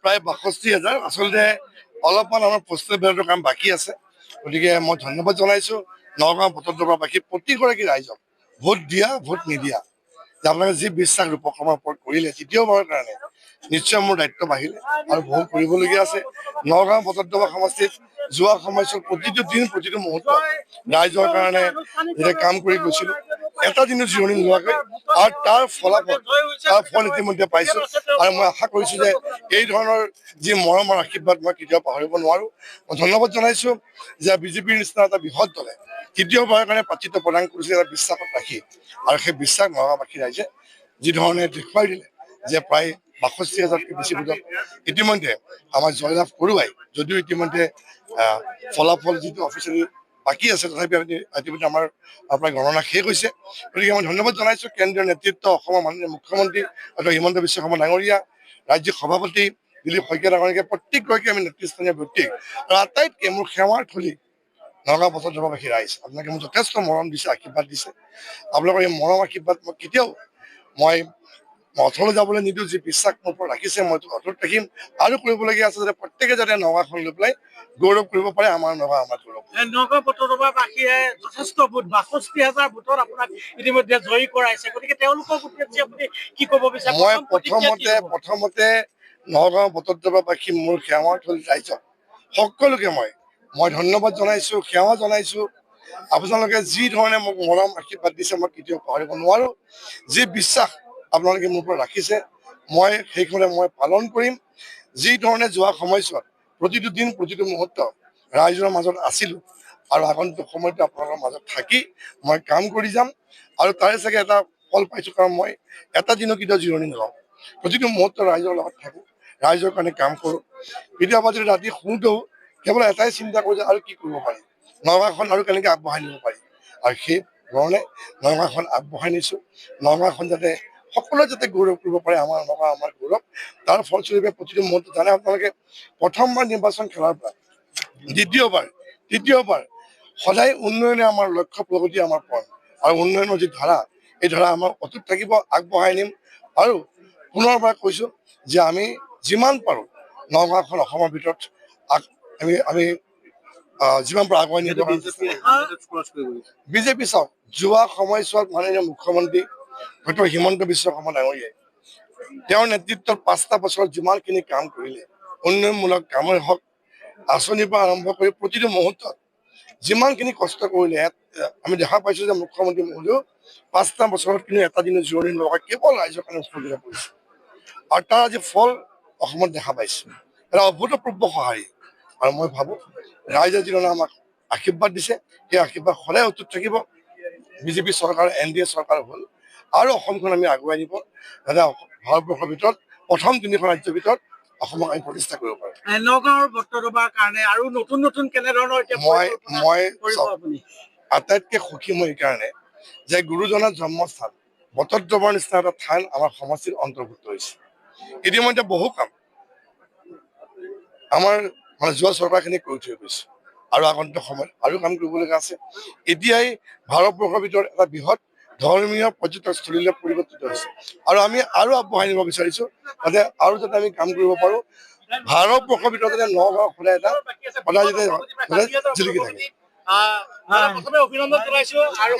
প্ৰায় ৬২,০০০ আচলতে অলপমান আমাৰ পোষ্টেল বেলটৰ কাম বাকী আছে গতিকে মই ধন্যবাদ জনাইছো নগাঁও ভোটৰবাসী প্ৰতিগৰাকী ৰাইজক ভোট দিয়া ভোট নিদিয়া যে আপোনালোকে যি বিশ্বাস ৰূপকৰ্মাৰ ওপৰত কৰিলে তৃতীয়বাৰৰ কাৰণে নিশ্চয় মোৰ দায়িত্ব বাঢ়িলে আৰু বহুত কৰিবলগীয়া আছে নগাঁও ভোটৰদবা সমষ্টিত যোৱা সময়ছোৱাত প্ৰতিটো দিন প্ৰতিটো মুহূৰ্ত ৰাইজৰ কাৰণে যেতিয়া কাম কৰি গৈছিলো এটা দিনো জিৰণি নোলোৱাকৈ আৰু তাৰ ফল ইতিমধ্যে পাইছো আৰু মই আশা কৰিছো যে এই ধৰণৰ যি মৰম আৰু আশীৰ্বাদ মই কেতিয়াও পাহৰিব নোৱাৰো মই ধন্যবাদ জনাইছো যে বিজেপিৰ নিচিনা এটা বৃহৎ দলে তৃতীয়বাৰৰ কাৰণে প্ৰাৰ্থিত্ব প্ৰদান কৰিছে এটা বিশ্বাসত ৰাখি আৰু সেই বিশ্বাস নগাঁওবাসী ৰাইজে যি ধৰণে দেখুৱাই দিলে যে প্ৰায় ৬২,০০০তকৈ বেছি ভোটত ইতিমধ্যে আমাৰ জয়লাভ কৰোৱাই যদিও ইতিমধ্যে ফলাফল যিটো অফিচিয়েলি বাকী আছে তথাপি ইতিমধ্যে আমাৰ প্ৰায় গণনা শেষ হৈছে গতিকে মই ধন্যবাদ জনাইছো কেন্দ্ৰীয় নেতৃত্ব অসমৰ মাননীয় মুখ্যমন্ত্ৰী ডক্টৰ হিমন্ত বিশ্ব শৰ্মা ডাঙৰীয়া ৰাজ্যিক সভাপতি দিলীপ শইকীয়া ডাঙৰীয়াকে প্ৰত্যেকগৰাকী আমি নেতৃস্থানীয় ব্যক্তি আৰু আটাইতকৈ মোৰ সেৱাৰ থলী নগাঁও ভোটৰদবাসী ৰাইজ আপোনালোকে মোক যথেষ্ট মৰম দিছে আশীৰ্বাদ দিছে আপোনালোকৰ এই মৰম আশীৰ্বাদ মই কেতিয়াও মই অথলে যাবলৈ নিদিওঁ যি বিশ্বাস মোৰ ওপৰত ৰাখিছে মই অটুট ৰাখিম আৰু কৰিবলগীয়া আছে যাতে প্ৰত্যেকে যাতে নগাঁওখন লৈ পেলাই গৌৰৱ কৰিব পাৰে আমাৰ নগাঁও আমাৰ গৌৰৱ নগাঁও ভোটৰবাসীয়ে যথেষ্ট ভোট ৬২,০০০ ভোটত আপোনাক ইতিমধ্যে জয়ী কৰাইছে গতিকে তেওঁলোকৰ উদ্দেশ্যে আপুনি কি ক'ব বিচাৰে মই প্ৰথমতে নগাঁও ভোটৰদবাসী মোৰ সেৱাৰ থলী ৰাইজক সকলোকে মই ধন্যবাদ জনাইছো সেৱা জনাইছো আপোনালোকে যি ধৰণে মোক মৰম আশীৰ্বাদ দিছে মই কেতিয়াও পাহৰিব নোৱাৰো যি বিশ্বাস আপোনালোকে মোৰ ওপৰত ৰাখিছে মই সেইখনে মই পালন কৰিম যি ধৰণে যোৱা সময়ছোৱাত প্ৰতিটো দিন প্ৰতিটো মুহূৰ্ত ৰাইজৰ মাজত আছিলো আৰু আগন্তুক সময়তো আপোনালোকৰ মাজত থাকি মই কাম কৰি যাম আৰু তাৰে চাগে এটা ফল পাইছো কাৰণ মই এটা দিনো কেতিয়াও জিৰণি নলওঁ প্ৰতিটো মুহূৰ্ত ৰাইজৰ লগত থাকো ৰাইজৰ কাৰণে কাম কৰো কেতিয়াবা যদি ৰাতি শুওঁতেও কেৱল এটাই চিন্তা কৰো যে আৰু কি কৰিব পাৰি নগাঁওখন আৰু কেনেকৈ আগবঢ়াই নিব পাৰি আৰু সেই ধৰণে নগাঁওখন আগবঢ়াই নিছো নগাঁওখন যাতে সকলোৱে যাতে গৌৰৱ কৰিব পাৰে আমাৰ নগাঁও আমাৰ গৌৰৱ তাৰ ফলস্বৰূপে প্ৰতিটো মুহূৰ্ত জানে আপোনালোকে প্ৰথমবাৰ নিৰ্বাচন খেলাৰ পৰা তৃতীয়বাৰ সদায় উন্নয়নে আমাৰ লক্ষ্য প্ৰগতি আমাৰ পথ আৰু উন্নয়নৰ যি ধাৰা এই ধাৰা আমাৰ অটুট থাকিব আগবঢ়াই নিম আৰু পুনৰবাৰ কৈছো যে আমি যিমান পাৰো নগাঁওখন অসমৰ ভিতৰত আমি যিমান পাৰো আগুৱাই নিব বিজেপি চাওক যোৱা সময়ছোৱাত মাননীয় মুখ্যমন্ত্ৰী ডক্টৰ হিমন্ত বিশ্ব শৰ্মা ডাঙৰীয়াই তেওঁৰ নেতৃত্বত ৫টা বছৰত যিমানখিনি কাম কৰিলে উন্নয়নমূলক কামেই হওক আঁচনিৰ পৰা আৰম্ভ কৰি প্ৰতিটো মুহূৰ্তত যিমানখিনি কষ্ট কৰিলে আমি দেখা পাইছো যে মুখ্যমন্ত্ৰী মহোদয়েও ৫টা বছৰত কিন্তু এটা দিনো জিৰণি নলগাই কেৱল ৰাইজৰ কাৰণে উৎসৰ্গিত কৰিছে আৰু তাৰ আজি ফল অসমত দেখা পাইছো এটা অভূতপূৰ্ব সঁহাৰি আৰু মই ভাবো ৰাইজে যিধৰণে আমাক আশীৰ্বাদ দিছে সেই আশীৰ্বাদ সদায় অটুট থাকিব বিজেপি চৰকাৰ NDA চৰকাৰ হ'ল আৰু অসমখন আমি আগুৱাই নিব যাতে ভাৰতবৰ্ষৰ ভিতৰত প্ৰথম ৩খন ৰাজ্যৰ ভিতৰত অসমক আমি প্ৰতিষ্ঠা কৰিব পাৰোঁ নগাঁৱৰ ভোটৰদবাৰ কাৰণে আৰু নতুন কেনেধৰণৰ মই আটাইতকৈ সুখী মই এইকাৰণে যে গুৰুজনাৰ জন্মস্থান ভোটৰদবাৰ নিচিনা এটা ঠাই আমাৰ সমষ্টিত অন্তৰ্ভুক্ত হৈছে ইতিমধ্যে বহু কাম আমাৰ যোৱা চৰকাৰখিনি কৰি থৈ গৈছে আৰু আগন্তুক সময়ত আৰু কাম কৰিবলগীয়া আছে এতিয়াই ভাৰতবৰ্ষৰ ভিতৰত এটা বৃহৎ ধৰ্মীয় পৰ্যটকস্থলীলৈ পৰিৱৰ্তিত হৈছে আৰু আমি আৰু আগবঢ়াই নিব বিচাৰিছো যাতে আৰু যাতে আমি কাম কৰিব পাৰো ভাৰতবৰ্ষৰ ভিতৰত যাতে নগাঁও সদায় যাতে জিলিকি থাকে অভিনন্দন জনাইছো আৰু